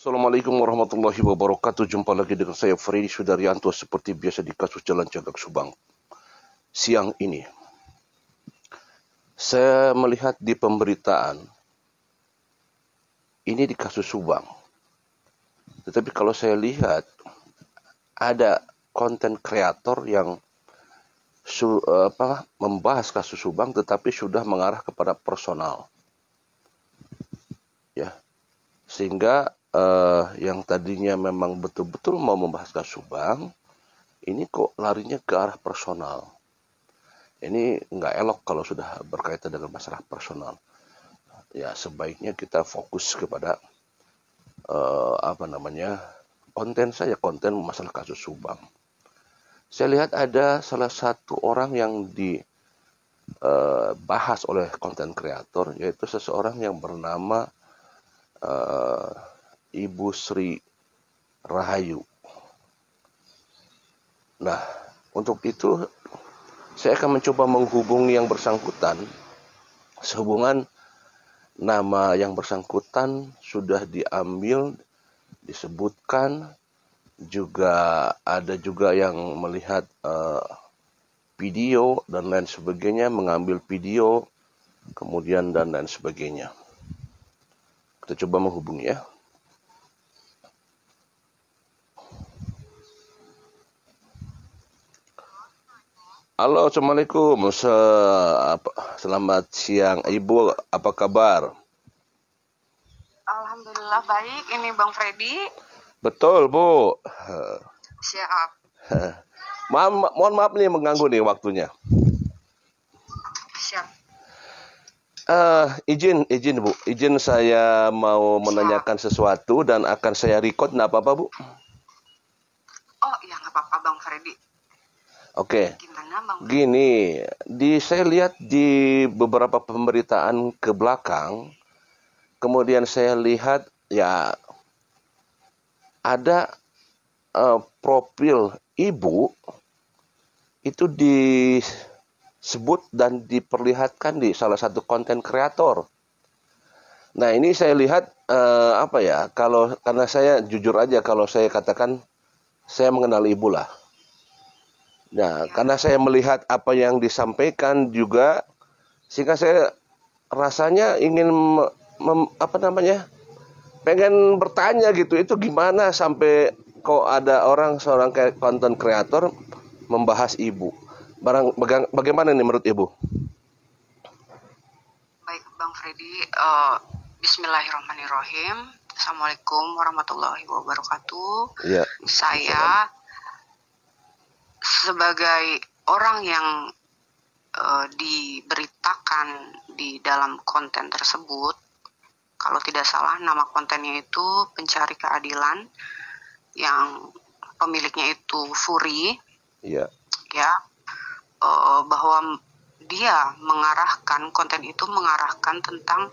Assalamualaikum warahmatullahi wabarakatuh. Jumpa lagi dengan saya Freddy Sudaryanto seperti biasa di kasus Jalan Cagak Subang. Siang ini saya melihat di pemberitaan ini di kasus Subang. Tetapi kalau saya lihat ada konten kreator yang membahas kasus Subang tetapi sudah mengarah kepada personal. Ya. Sehingga yang tadinya memang betul-betul mau membahas kasus Subang, ini kok larinya ke arah personal. Ini nggak elok kalau sudah berkaitan dengan masalah personal. Ya sebaiknya kita fokus kepada konten masalah kasus Subang. Saya lihat ada salah satu orang yang dibahas oleh konten kreator, yaitu seseorang yang bernama Ibu Sri Rahayu. Nah, untuk itu saya akan mencoba menghubungi yang bersangkutan. Sehubungan nama yang bersangkutan sudah diambil, disebutkan, juga ada juga yang melihat video dan lain sebagainya, mengambil video, kemudian dan lain sebagainya. Kita coba menghubungi ya. Halo, Assalamualaikum. Selamat siang, Ibu. Apa kabar? Alhamdulillah baik. Ini Bang Freddy. Betul, Bu. Siap. Mohon maaf nih mengganggu nih waktunya. Siap. Izin Bu. Izin saya mau menanyakan sesuatu dan akan saya record. Nggak apa-apa, Bu? Oh, ya nggak apa-apa Bang Freddy. Oke. Gimana Bang? Gini, saya lihat di beberapa pemberitaan ke belakang, kemudian saya lihat ya ada profil ibu itu disebut dan diperlihatkan di salah satu konten kreator. Nah ini saya lihat karena saya jujur aja kalau saya katakan saya mengenal ibu lah. Nah, karena saya melihat apa yang disampaikan juga, sehingga saya rasanya ingin pengen bertanya gitu, itu gimana sampai kok ada seorang kayak konten kreator membahas ibu. Bagaimana nih menurut Ibu? Baik Bang Freddy, Bismillahirrahmanirrahim. Assalamualaikum warahmatullahi wabarakatuh. Ya. Saya sebagai orang yang diberitakan di dalam konten tersebut, kalau tidak salah nama kontennya itu Pencari Keadilan, yang pemiliknya itu Furi. Iya. Ya, bahwa dia konten itu mengarahkan tentang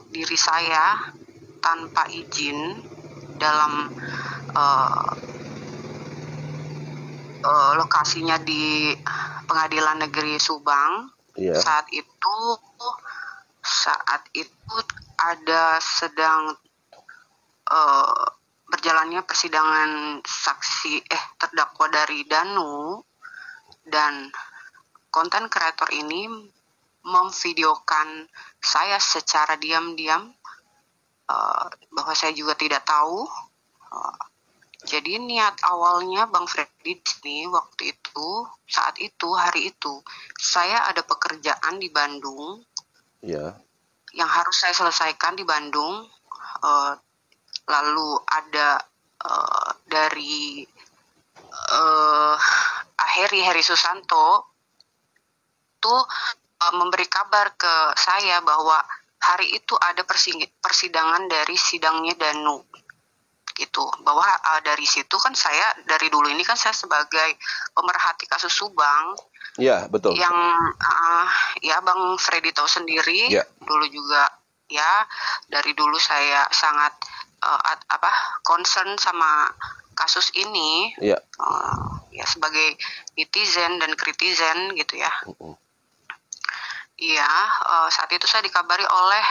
diri saya tanpa izin dalam lokasinya di Pengadilan Negeri Subang. Iya. Saat itu ada sedang berjalannya persidangan terdakwa dari Danu, dan konten kreator ini memvideokan saya secara diam-diam, bahwa saya juga tidak tahu. Jadi niat awalnya Bang Freddy ini hari itu saya ada pekerjaan di Bandung, Iya. yang harus saya selesaikan di Bandung. Lalu ada dari Heri Susanto tuh memberi kabar ke saya bahwa hari itu ada persidangan dari sidangnya Danu. Gitu, bahwa dari situ kan saya dari dulu ini kan saya sebagai pemerhati kasus Subang. Iya, betul. Yang ya Bang Freddy tahu sendiri, ya. Dulu juga ya dari dulu saya sangat concern sama kasus ini. Iya. Ya sebagai netizen dan kritizen gitu ya. Iya, saat itu saya dikabari oleh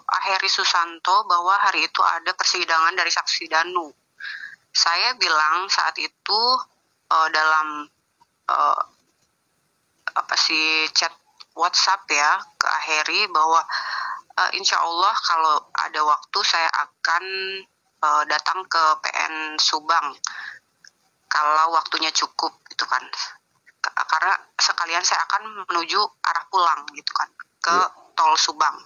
Aheri Susanto bahwa hari itu ada persidangan dari saksi Danu. Saya bilang saat itu dalam chat WhatsApp ya ke Aheri bahwa insya Allah kalau ada waktu saya akan datang ke PN Subang kalau waktunya cukup gitu kan, karena sekalian saya akan menuju arah pulang gitu kan ke tol Subang.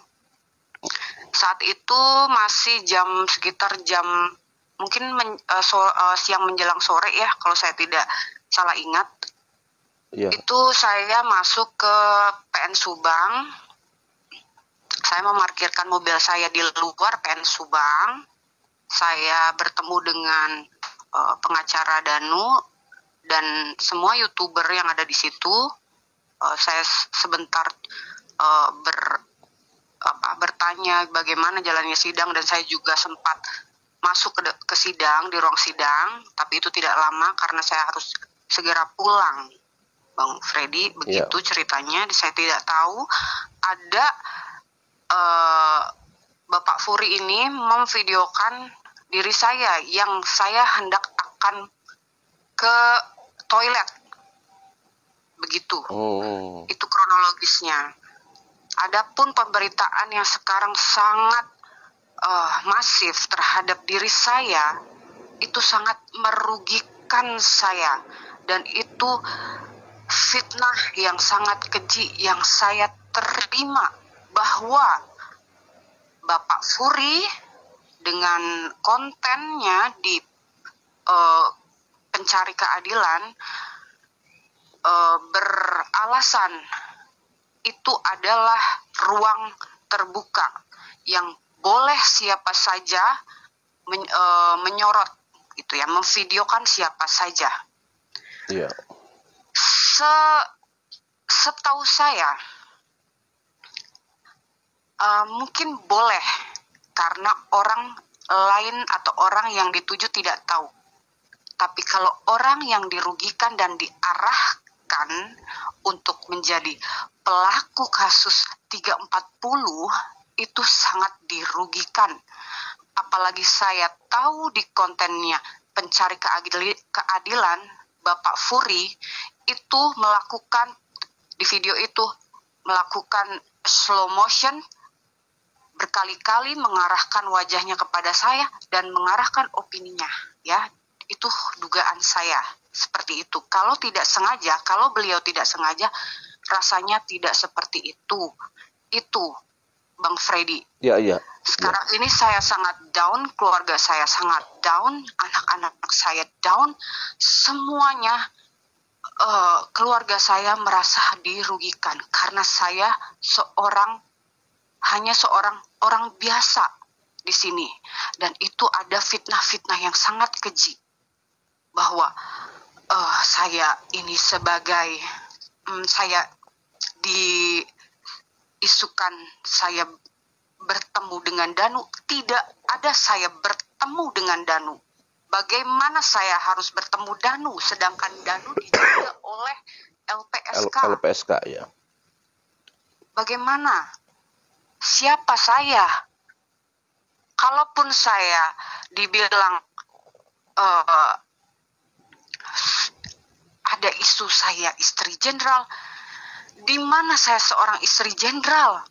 Saat itu masih sekitar jam mungkin siang menjelang sore ya kalau saya tidak salah ingat. Itu saya masuk ke PN Subang, saya memarkirkan mobil saya di luar PN Subang, saya bertemu dengan pengacara Danu dan semua YouTuber yang ada di situ. Saya sebentar bertanya bagaimana jalannya sidang dan saya juga sempat masuk ke sidang, di ruang sidang, tapi itu tidak lama karena saya harus segera pulang. Bang Freddy, begitu ceritanya. Saya tidak tahu ada Bapak Furi ini memvideokan diri saya yang saya hendak akan ke toilet. Begitu. Itu kronologisnya. Adapun pemberitaan yang sekarang sangat masif terhadap diri saya, itu sangat merugikan saya. Dan itu fitnah yang sangat keji yang saya terima, bahwa Bapak Furi dengan kontennya di pencari keadilan beralasan itu adalah ruang terbuka yang boleh siapa saja menyorot itu ya, memvideokan siapa saja. Setahu saya mungkin boleh karena orang lain atau orang yang dituju tidak tahu. Tapi kalau orang yang dirugikan dan diarahkan untuk menjadi pelaku kasus 340 itu sangat dirugikan. Apalagi saya tahu di kontennya pencari keadilan, Bapak Furi itu melakukan di video itu melakukan slow motion berkali-kali mengarahkan wajahnya kepada saya dan mengarahkan opininya, ya. Itu dugaan saya seperti itu. Kalau tidak sengaja, kalau beliau tidak sengaja, rasanya tidak seperti itu. Itu Bang Freddy. Sekarang ini saya sangat down, keluarga saya sangat down, anak-anak saya down, semuanya keluarga saya merasa dirugikan karena saya hanya seorang orang biasa di sini, dan itu ada fitnah-fitnah yang sangat keji bahwa saya ini sebagai saya diisukan saya bertemu dengan Danu. Tidak ada saya bertemu dengan Danu. Bagaimana saya harus bertemu Danu sedangkan Danu dijaga oleh LPSK? Ya. Bagaimana? Siapa saya? Kalaupun saya dibilang ada isu saya istri jenderal, di mana saya seorang istri jenderal?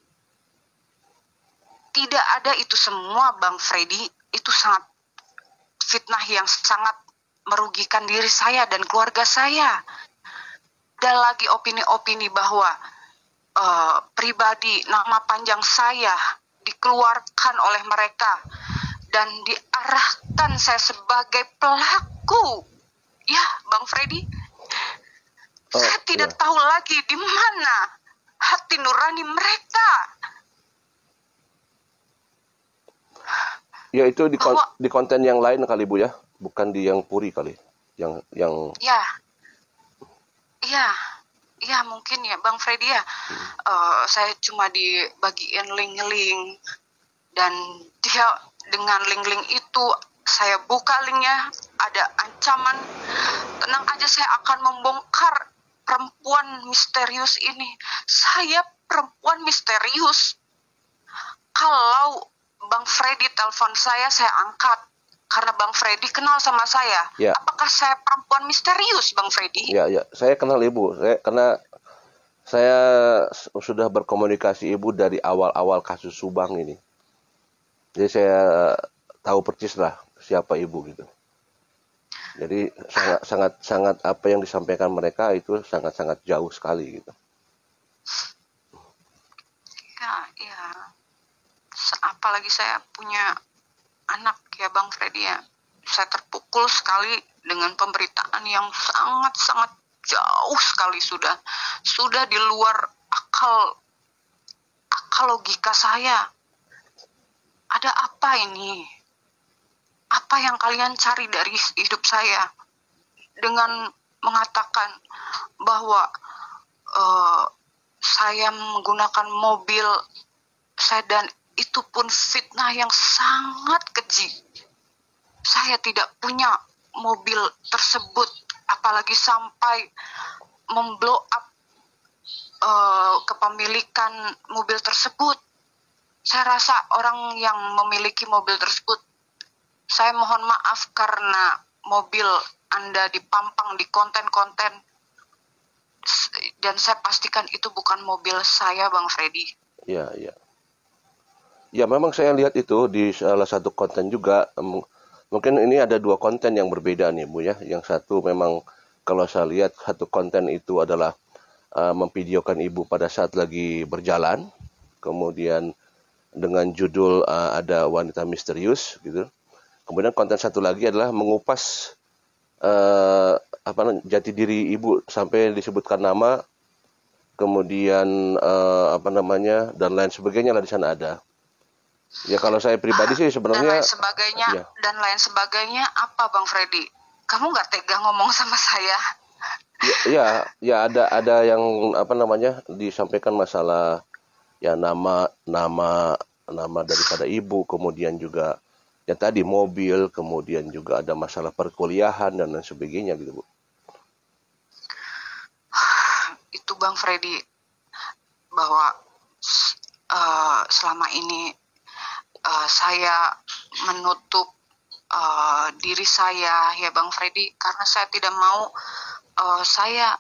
Tidak ada itu semua, Bang Freddy. Itu sangat fitnah yang sangat merugikan diri saya dan keluarga saya. Ada lagi opini-opini bahwa pribadi nama panjang saya dikeluarkan oleh mereka dan diarahkan saya sebagai pelaku. Ya, Bang Freddy, saya tidak tahu lagi di mana hati nurani mereka. Ya, itu di konten yang lain kali, Bu, ya, bukan di yang Puri kali, yang. Ya mungkin ya, Bang Freddy ya. Saya cuma dibagiin link-link dan dia dengan link-link itu saya buka linknya, ada ancaman, tenang aja saya akan membongkar perempuan misterius ini. Saya perempuan misterius. kalau Bang Freddy telepon saya angkat karena Bang Freddy kenal sama saya. Ya. Apakah saya perempuan misterius, Bang Freddy? Ya, saya kenal Ibu. Karena saya sudah berkomunikasi Ibu dari awal-awal kasus Subang ini. Jadi saya tahu persis lah siapa Ibu gitu. Jadi sangat apa yang disampaikan mereka itu sangat jauh sekali gitu. Ya. Apalagi saya punya anak ya Bang Freddy ya. Saya terpukul sekali dengan pemberitaan yang sangat jauh sekali sudah di luar akal logika saya. Ada apa ini? Apa yang kalian cari dari hidup saya? Dengan mengatakan bahwa saya menggunakan mobil sedan, itu pun fitnah yang sangat keji. Saya tidak punya mobil tersebut, apalagi sampai memblow up kepemilikan mobil tersebut. Saya rasa orang yang memiliki mobil tersebut, saya mohon maaf karena mobil Anda dipampang di konten-konten, dan saya pastikan itu bukan mobil saya, Bang Freddy. Ya. Ya, memang saya lihat itu di salah satu konten juga. Mungkin ini ada dua konten yang berbeda nih, Bu ya. Yang satu memang kalau saya lihat satu konten itu adalah memvideokan Ibu pada saat lagi berjalan. Kemudian dengan judul ada wanita misterius gitu. Kemudian konten satu lagi adalah mengupas jati diri Ibu sampai disebutkan nama, kemudian dan lain sebagainya lah di sana ada. Ya kalau saya pribadi sih sebenarnya dan lain sebagainya apa Bang Freddy? Kamu nggak tega ngomong sama saya? Ya ada yang disampaikan masalah ya nama daripada Ibu, kemudian juga ya tadi mobil, kemudian juga ada masalah perkuliahan dan lain sebagainya gitu, Bu. Itu Bang Freddy, bahwa selama ini saya menutup diri saya ya Bang Freddy, karena saya tidak mau saya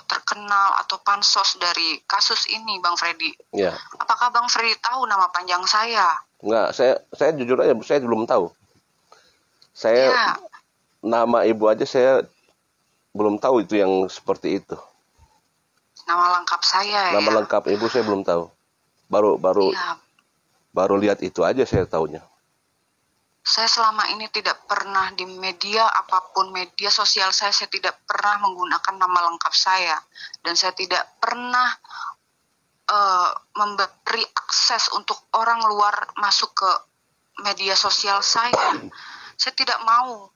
terkenal atau pansos dari kasus ini, Bang Freddy. Ya. Apakah Bang Freddy tahu nama panjang saya? Enggak, saya jujur aja, saya belum tahu. Nama Ibu aja saya belum tahu itu yang seperti itu. Nama lengkap saya Nama lengkap Ibu saya belum tahu. Baru lihat itu aja saya tahunya. Saya selama ini tidak pernah di media apapun, media sosial saya tidak pernah menggunakan nama lengkap saya. Dan saya tidak pernah memberi akses untuk orang luar masuk ke media sosial saya. Saya tidak mau,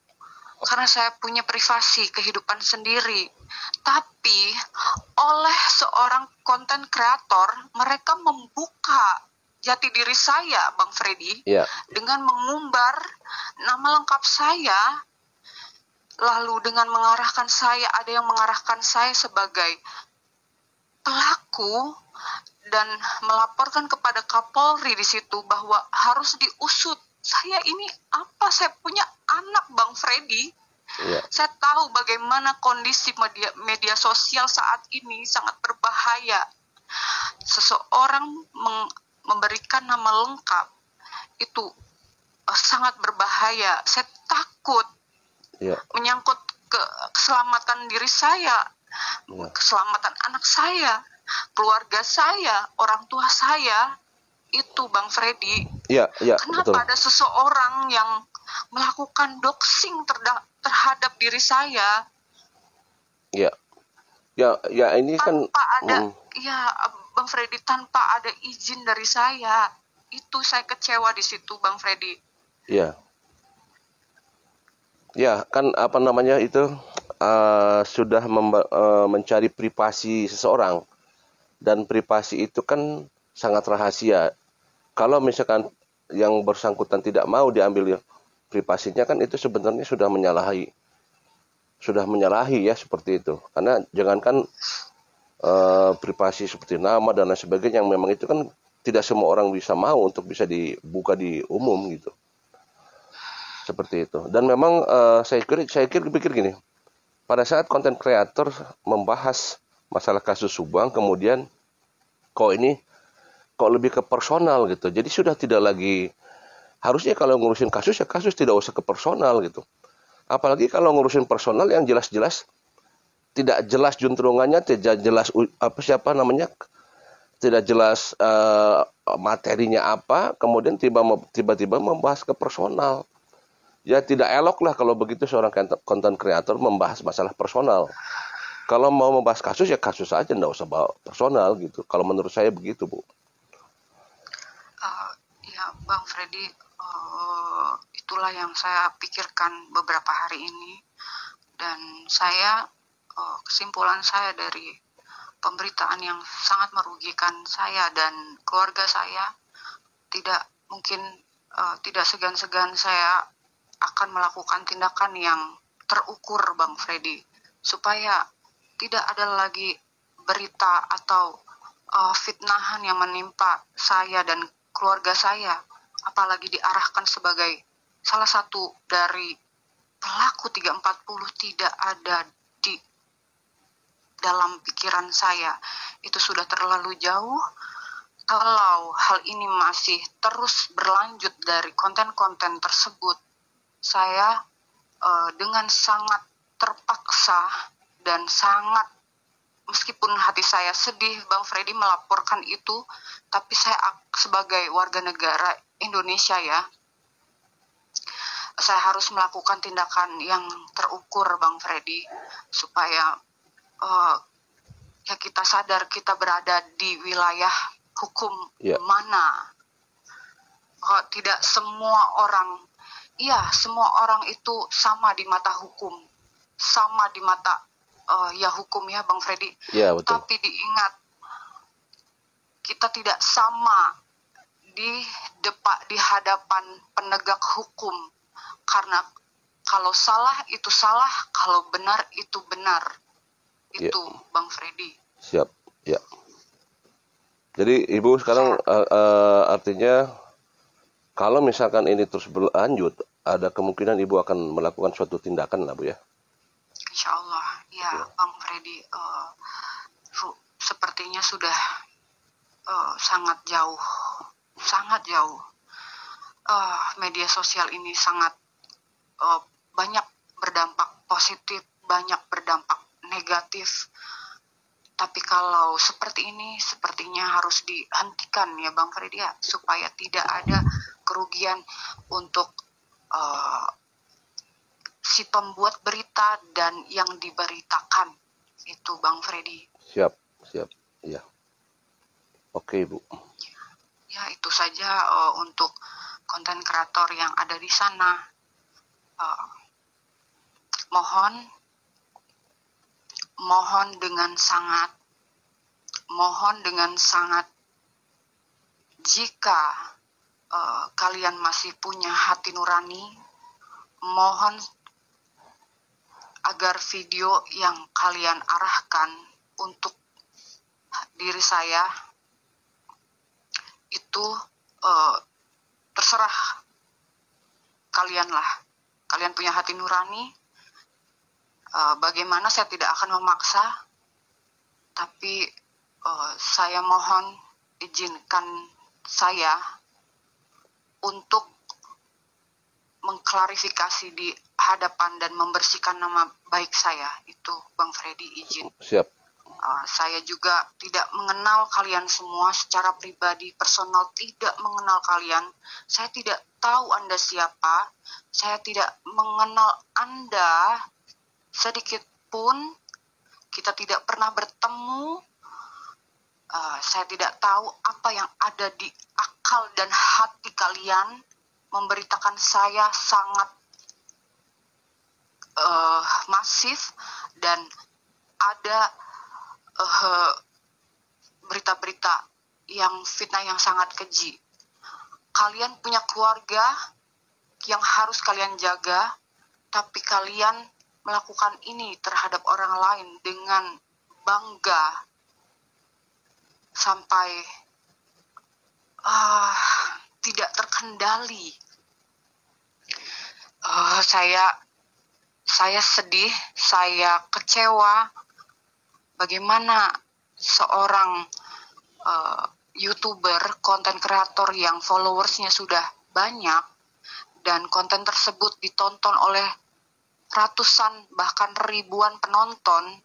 karena saya punya privasi, kehidupan sendiri. Tapi oleh seorang konten kreator, mereka membuka jati diri saya, Bang Freddy, dengan mengumbar nama lengkap saya, lalu dengan mengarahkan saya, ada yang mengarahkan saya sebagai pelaku, dan melaporkan kepada Kapolri di situ bahwa harus diusut. Saya ini apa? Saya punya anak, Bang Freddy. Saya tahu bagaimana kondisi media sosial saat ini sangat berbahaya. Seseorang memberikan nama lengkap itu sangat berbahaya. Saya takut menyangkut keselamatan diri saya, keselamatan anak saya, keluarga saya, orang tua saya. Itu Bang Freddy. Kenapa betul. Ada seseorang yang melakukan doxing terhadap diri saya? Ya ini tanpa ada Bang Freddy, tanpa ada izin dari saya. Itu saya kecewa di situ, Bang Freddy. Kan itu sudah mencari privasi seseorang, dan privasi itu kan sangat rahasia. Kalau misalkan yang bersangkutan tidak mau diambil privasinya, kan itu sebenarnya sudah menyalahi ya seperti itu. Karena jangankan privasi seperti nama dan lain sebagainya, yang memang itu kan tidak semua orang bisa mau untuk bisa dibuka di umum gitu. Seperti itu. Dan memang saya pikir gini, pada saat konten kreator membahas masalah kasus Subang, kemudian kok lebih ke personal gitu. Jadi sudah tidak lagi, harusnya kalau ngurusin kasus ya kasus, tidak usah ke personal gitu. Apalagi kalau ngurusin personal yang jelas-jelas tidak jelas juntrungannya, tidak jelas tidak jelas materinya apa, kemudian tiba-tiba membahas ke personal. Ya tidak elok lah kalau begitu seorang konten kreator membahas masalah personal. Kalau mau membahas kasus ya kasus aja, nggak usah bawa personal gitu. Kalau menurut saya begitu, Bu. Ya, Bang Freddy, itulah yang saya pikirkan beberapa hari ini. Dan saya, kesimpulan saya dari pemberitaan yang sangat merugikan saya dan keluarga saya, tidak segan-segan saya akan melakukan tindakan yang terukur, Bang Freddy, supaya tidak ada lagi berita atau fitnahan yang menimpa saya dan keluarga saya, apalagi diarahkan sebagai salah satu dari pelaku 340. Tidak ada di dalam pikiran saya. Itu sudah terlalu jauh. Kalau hal ini masih terus berlanjut dari konten-konten tersebut, saya dengan sangat terpaksa dan sangat, meskipun hati saya sedih, Bang Freddy, melaporkan itu, tapi saya sebagai warga negara Indonesia ya, saya harus melakukan tindakan yang terukur, Bang Freddy, supaya ya kita sadar kita berada di wilayah hukum mana. Tidak semua orang, semua orang itu sama di mata hukum, sama di mata hukum ya, Bang Freddy. Ya, betul. Tapi diingat, kita tidak sama di hadapan penegak hukum, karena kalau salah itu salah, kalau benar itu benar. Itu Bang Freddy. Siap, ya. Jadi Ibu sekarang artinya kalau misalkan ini terus berlanjut, ada kemungkinan Ibu akan melakukan suatu tindakan lah, Bu ya? Insya Allah, ya Bang Freddy. Sepertinya sudah sangat jauh. Media sosial ini sangat banyak berdampak positif, banyak berdampak negatif. Tapi kalau seperti ini, sepertinya harus dihentikan ya Bang Freddy ya, supaya tidak ada kerugian untuk si pembuat berita dan yang diberitakan. Itu Bang Freddy. Siap, ya. Oke, Bu. Ya, itu saja untuk konten kreator yang ada di sana. Mohon dengan sangat, jika kalian masih punya hati nurani, mohon agar video yang kalian arahkan untuk diri saya itu terserah kalian lah. Kalian punya hati nurani, bagaimana saya tidak akan memaksa, tapi saya mohon izinkan saya untuk mengklarifikasi di hadapan dan membersihkan nama baik saya. Itu Bang Freddy, izin. Siap. Saya juga tidak mengenal kalian semua secara pribadi, personal, tidak mengenal kalian. Saya tidak tahu Anda siapa. Saya tidak mengenal Anda sedikit pun. Kita tidak pernah bertemu. Saya tidak tahu apa yang ada di akal dan hati kalian memberitakan saya sangat masif, dan ada berita-berita yang fitnah yang sangat keji. Kalian punya keluarga yang harus kalian jaga, tapi kalian melakukan ini terhadap orang lain dengan bangga, sampai tidak terkendali. Saya sedih, saya kecewa. Bagaimana seorang YouTuber, konten kreator yang followersnya sudah banyak dan konten tersebut ditonton oleh ratusan bahkan ribuan penonton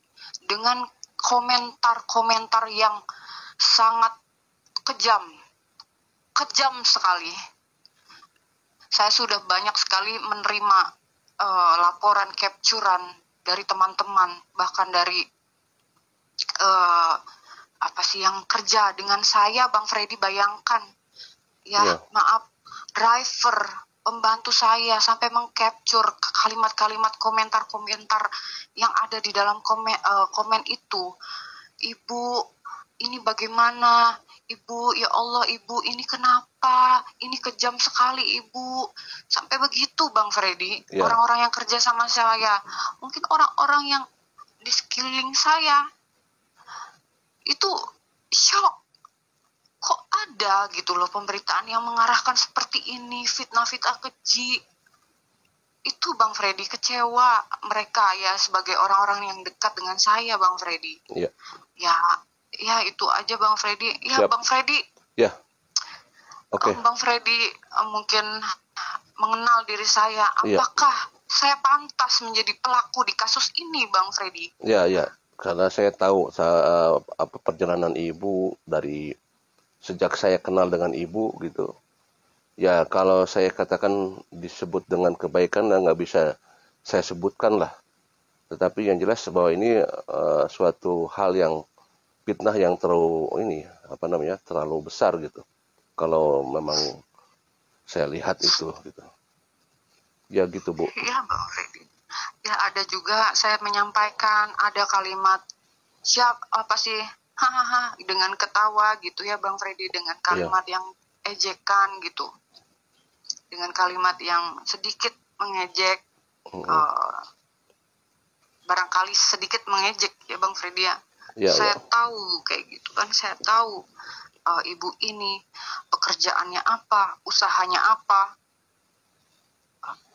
dengan komentar-komentar yang sangat kejam sekali. Saya sudah banyak sekali menerima laporan capturean dari teman-teman, bahkan dari yang kerja dengan saya, Bang Freddy. Bayangkan ya. Maaf, driver, pembantu saya sampai mengcapture kalimat-kalimat komentar-komentar yang ada di dalam komen itu. Ibu, ini bagaimana? Ibu, ya Allah, Ibu, ini kenapa? Ini kejam sekali, Ibu. Sampai begitu, Bang Freddy. Orang-orang yang kerja sama saya, mungkin orang-orang yang di sekeliling saya itu shock. Kok ada gitu loh pemberitaan yang mengarahkan seperti ini, fitnah-fitnah keji. Itu, Bang Freddy, kecewa mereka ya sebagai orang-orang yang dekat dengan saya, Bang Freddy. Ya itu aja, Bang Freddy. Ya, siap. Bang Freddy. Ya. Oke. Bang Freddy mungkin mengenal diri saya. Apakah saya pantas menjadi pelaku di kasus ini, Bang Freddy? Ya. Karena saya tahu perjalanan Ibu dari sejak saya kenal dengan Ibu gitu. Ya, kalau saya katakan disebut dengan kebaikan, nggak bisa saya sebutkan lah. Tetapi yang jelas bahwa ini suatu hal yang fitnah yang terlalu besar gitu. Kalau memang saya lihat itu gitu. Ya gitu, Bu. Iya, Bang Freddy. Ya, ada juga saya menyampaikan ada kalimat hahaha dengan ketawa gitu ya, Bang Freddy, dengan kalimat yang ejekan gitu. Dengan kalimat yang sedikit mengejek, barangkali sedikit mengejek ya, Bang Freddy ya. Saya tahu kayak gitu kan, saya tahu ibu ini pekerjaannya apa, usahanya apa.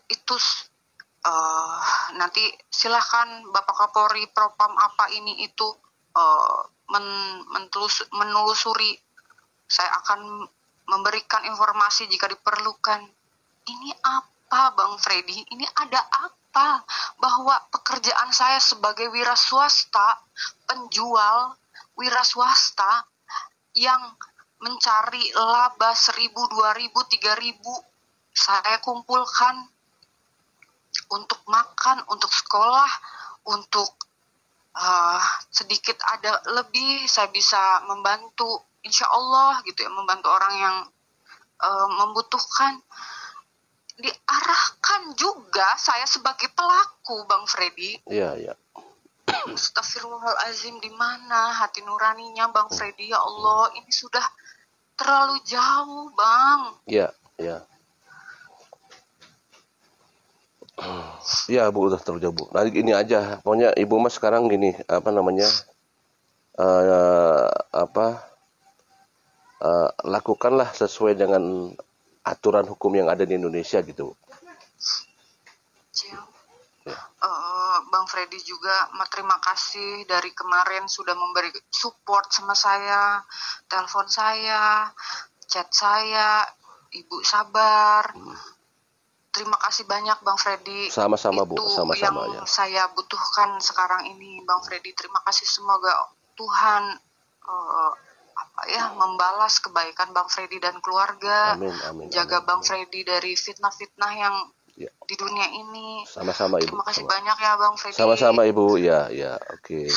Itu nanti silahkan Bapak Kapolri, Propam apa ini itu menelusuri. Saya akan memberikan informasi jika diperlukan. Ini apa, Bang Freddy? Ini ada apa? Bahwa pekerjaan saya sebagai wira swasta, penjual wira swasta yang mencari laba 1.000, 2.000, 3.000 saya kumpulkan untuk makan, untuk sekolah, untuk sedikit ada lebih saya bisa membantu, insya Allah gitu ya, membantu orang yang membutuhkan. Diarahkan juga saya sebagai pelaku, Bang Freddy. Iya. Astagfirullahalazim, di mana hati nuraninya, Bang Freddy? Ya Allah, ini sudah terlalu jauh, Bang. Iya. Ya, Bu, udah terlalu jauh, Bu. Nah, ini aja. Pokoknya Ibu Mas sekarang gini, lakukanlah sesuai dengan aturan hukum yang ada di Indonesia gitu. Bang Freddy juga terima kasih dari kemarin sudah memberi support sama saya, telepon saya, chat saya, Ibu sabar. Terima kasih banyak, Bang Freddy. Sama-sama, Bu, sama-sama yang saya butuhkan sekarang ini, Bang Freddy. Terima kasih, semoga Tuhan membalas kebaikan Bang Freddy dan keluarga. Amin. Jaga Bang Freddy dari fitnah-fitnah yang di dunia ini. Sama-sama, Ibu. Terima kasih banyak ya, Bang Freddy. Sama-sama, Ibu. Ya, oke.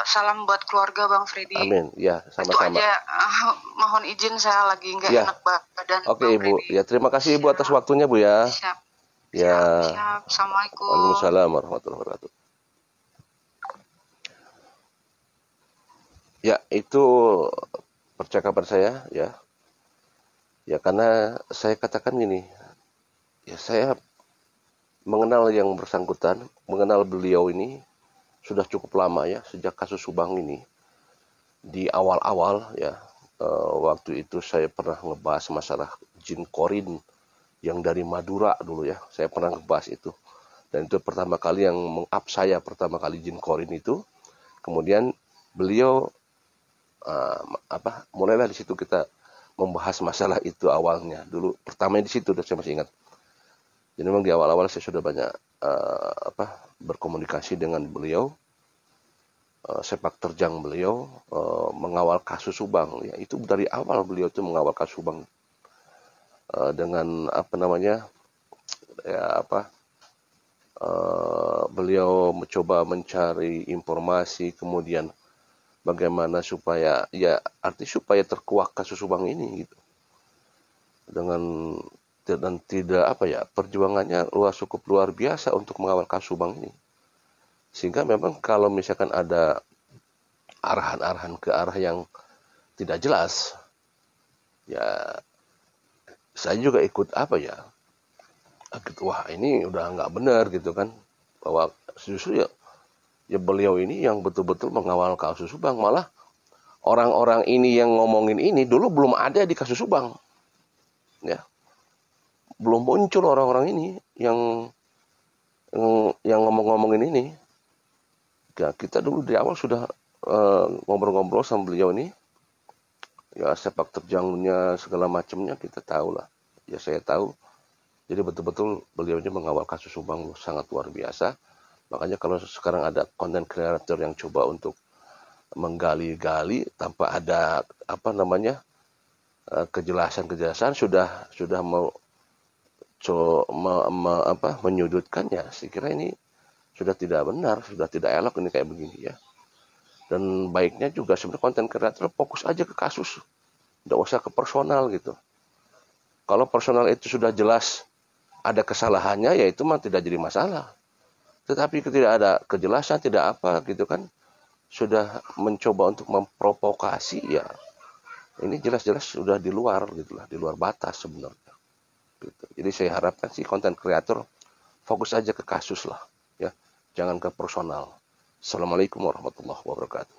Salam buat keluarga Bang Freddy. Amin. Ya, sama-sama. Itu aja. Mohon izin, saya lagi nggak enak badan. Oke, Ibu. Freddy. Ya, terima kasih Ibu atas waktunya, Bu ya. Siap. Ya. Siap. Assalamualaikum. Waalaikumsalam warahmatullahi wabarakatuh. Ya, itu percakapan saya ya. Ya, karena saya katakan gini. Ya, saya mengenal yang bersangkutan, mengenal beliau ini sudah cukup lama ya, sejak kasus Subang ini. Di awal-awal ya, waktu itu saya pernah ngebahas masalah jin korin yang dari Madura dulu ya. Saya pernah ngebahas itu. Dan itu pertama kali yang meng-up saya, pertama kali jin korin itu. Kemudian beliau mulailah di situ kita membahas masalah itu awalnya. Dulu pertamanya di situ, saya masih ingat. Jadi memang di awal-awal saya sudah banyak berkomunikasi dengan beliau, sepak terjang beliau mengawal kasus Subang. Ya, itu dari awal beliau itu mengawal kasus Subang dengan beliau mencoba mencari informasi, kemudian bagaimana supaya supaya terkuak kasus Subang ini gitu. Dan tidak perjuangannya cukup luar biasa untuk mengawal kasus Subang ini. Sehingga memang kalau misalkan ada arahan-arahan ke arah yang tidak jelas, ya saya juga ikut wah ini udah nggak benar gitu kan, bahwa justru ya beliau ini yang betul-betul mengawal kasus Subang. Malah orang-orang ini yang ngomongin ini dulu belum ada di kasus Subang, ya belum muncul orang-orang ini yang ngomong-ngomongin ini. Ya, kita dulu di awal sudah ngobrol-ngobrol sama beliau ini, ya sepak terjangnya segala macamnya kita tahu lah, ya saya tahu. Jadi betul-betul beliau ini mengawal kasus Subang sangat luar biasa. Makanya kalau sekarang ada konten kreator yang coba untuk menggali-gali tanpa ada kejelasan sudah mau menyudutkannya, saya kira ini sudah tidak benar, sudah tidak elok ini kayak begini ya. Dan baiknya juga sebenarnya konten kreator fokus aja ke kasus, tidak usah ke personal gitu. Kalau personal itu sudah jelas ada kesalahannya, ya itu mah tidak jadi masalah. Tetapi tidak ada kejelasan, tidak apa gitu kan, sudah mencoba untuk memprovokasi, ya ini jelas-jelas sudah di luar gitulah, di luar batas sebenarnya. Gitu. Jadi saya harapkan sih konten kreator fokus aja ke kasus lah, ya, jangan ke personal. Assalamualaikum warahmatullahi wabarakatuh.